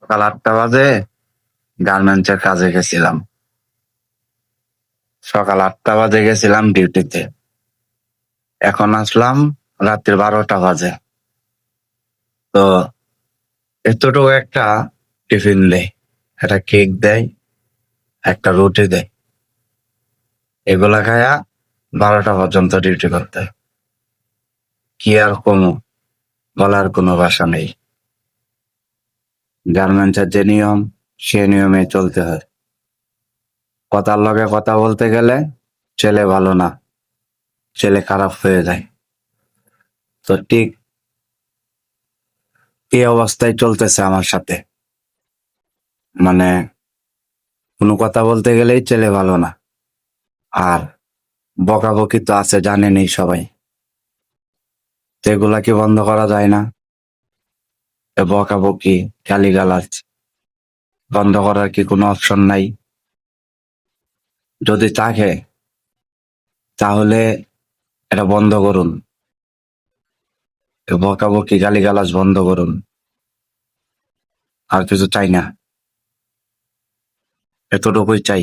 সকাল 8টা বাজে গার্মেন্টসের কাজে গেছিলাম। সকাল 8টা বাজে গেছিলাম ডিউটিতে। এখন আসলাম রাত্রি 12টা বাজে। তো এতটুকু একটা টিফিন দেয়, একটা কেক দেয়, একটা রুটি দেয়। এগুলা খায়া 12টা পর্যন্ত ডিউটি করতে হয়। কি আর কমু, বলার কোনো ভাষা নেই। গার্মেন্টসের যে নিয়ম, সে নিয়মে চলতে হয়। কথার লগে কথা বলতে গেলে ছেলে ভালো না, ছেলে খারাপ হয়ে যায়। তো ঠিক এই অবস্থায় চলতেছে আমার সাথে। মানে কোনো কথা বলতে গেলেই ছেলে ভালো না। আর বকাবকি তো আছে, জানেনই সবাই। তো এগুলা কি বন্ধ করা যায় না? এ বকাবকি, গালিগালাজ বন্ধ করার কি কোনো অপশন নাই? যদি থাকে তাহলে এটা বন্ধ করুন। এ বকাবকি, গালিগালাজ বন্ধ করুন। আর কিছু চাই না, এতটুকুই চাই।